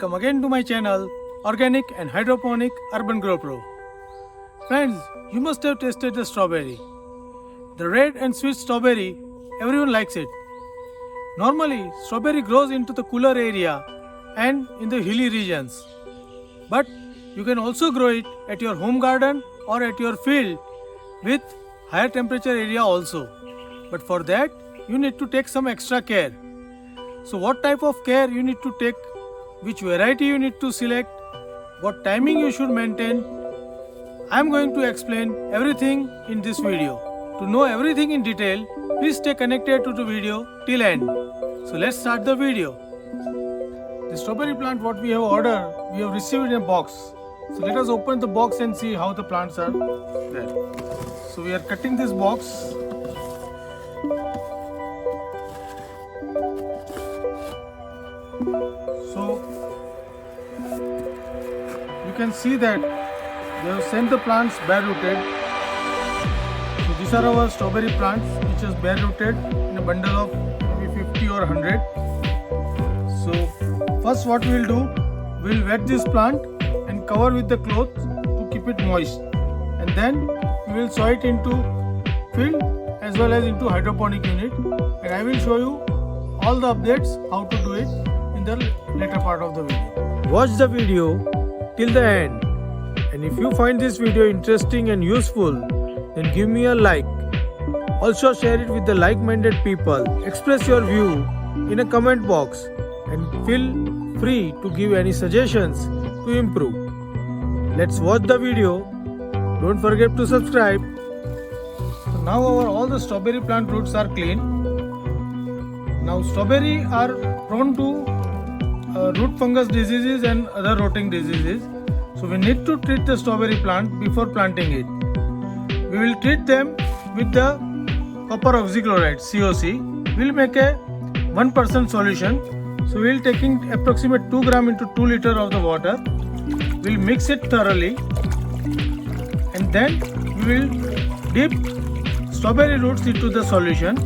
Welcome again to my channel Organic and Hydroponic Urban Grow Pro. Friends, you must have tasted the strawberry. The red and sweet strawberry, everyone likes it. Normally, strawberry grows into the cooler area and in the hilly regions. But you can also grow it at your home garden or at your field with higher temperature area also. But for that, you need to take some extra care. So what type of care you need to take, which variety you need to select, what timing you should maintain, I am going to explain everything in this video. To know everything in detail, please stay connected to the video till end. So let's start the video. The strawberry plant what we have ordered, we have received in a box. So let us open the box and see how the plants are there. So we are cutting this box. So you can see that they have sent the plants bare rooted. So these are our strawberry plants which is bare rooted in a bundle of maybe 50 or 100. So first what we will do, we will wet this plant and cover with the cloth to keep it moist, and then we will sow it into field as well as into hydroponic unit, and I will show you all the updates how to do it in the later part of the video. Watch the video till the end, and if you find this video interesting and useful, then give me a like. Also share it with the like-minded people. Express your view in a comment box and feel free to give any suggestions to improve. Let's watch the video. Don't forget to subscribe. So now all the strawberry plant roots are clean. Now strawberry are prone to root fungus diseases and other rotting diseases. So we need to treat the strawberry plant before planting it. We will treat them with the copper oxychloride COC. We will make a 1% solution. So we will taking approximate 2 gram into 2 liter of the water. We will mix it thoroughly, and then we will dip strawberry roots into the solution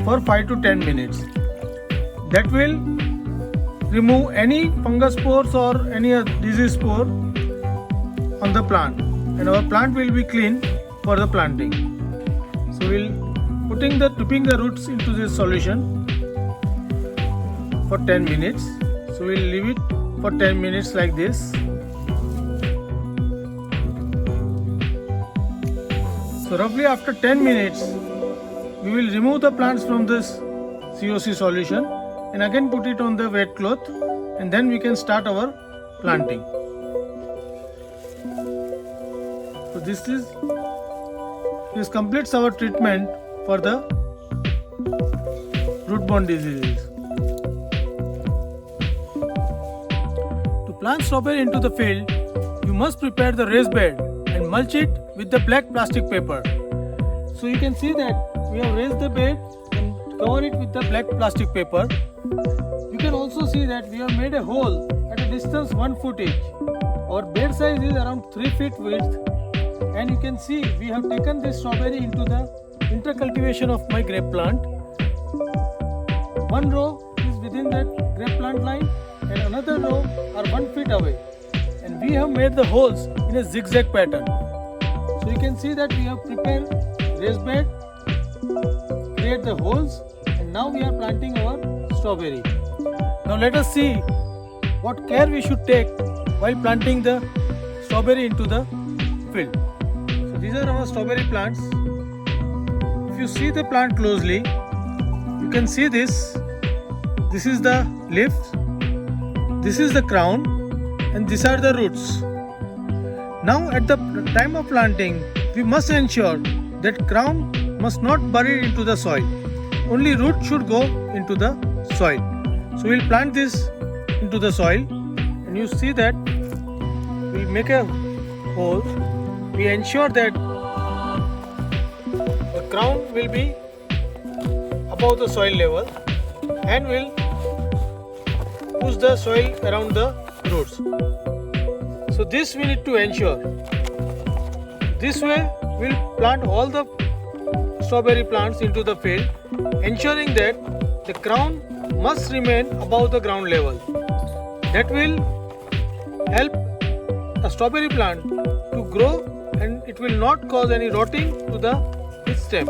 for 5 to 10 minutes. That will remove any fungus spores or any disease spore on the plant, and our plant will be clean for the planting. So we will dipping the roots into this solution for 10 minutes. So we will leave it for 10 minutes like this. So roughly after 10 minutes, we will remove the plants from this COC solution and again put it on the wet cloth, and then we can start our planting. So this completes our treatment for the root-borne diseases. To plant strawberry into the field, you must prepare the raised bed and mulch it with the black plastic paper. So you can see that we have raised the bed and cover it with the black plastic paper. You can also see that we have made a hole at a distance 1 foot each. Our bed size is around 3 feet width, and you can see we have taken this strawberry into the intercultivation of my grape plant. One row is within that grape plant line and another row are 1 feet away, and we have made the holes in a zigzag pattern. So you can see that we have prepared raised bed, create the holes, and now we are planting our strawberry. Now let us see what care we should take while planting the strawberry into the field. So these are our strawberry plants. If you see the plant closely, you can see this. This is the leaf, this is the crown, and these are the roots. Now at the time of planting, we must ensure that crown must not bury into the soil. Only root should go into the soil. So we will plant this into the soil, and you see that we will make a hole. We ensure that the crown will be above the soil level, and will push the soil around the roots. So this we need to ensure. This way we will plant all the strawberry plants into the field, ensuring that the crown must remain above the ground level. That will help a strawberry plant to grow, and it will not cause any rotting to the its stem.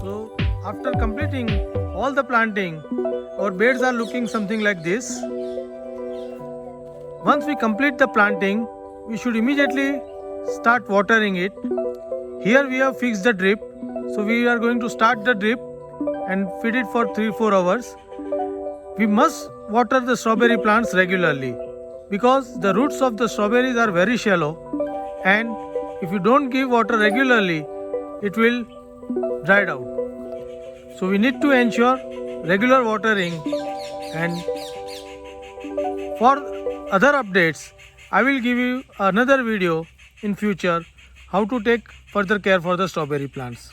So after completing all the planting, our beds are looking something like this. Once we complete the planting, we should immediately start watering it. Here we have fixed the drip, so we are going to start the drip and feed it for 3-4 hours. We must water the strawberry plants regularly because the roots of the strawberries are very shallow, and if you don't give water regularly, it will dry out. So we need to ensure regular watering. And for other updates, I will give you another video in future how to take further care for the strawberry plants.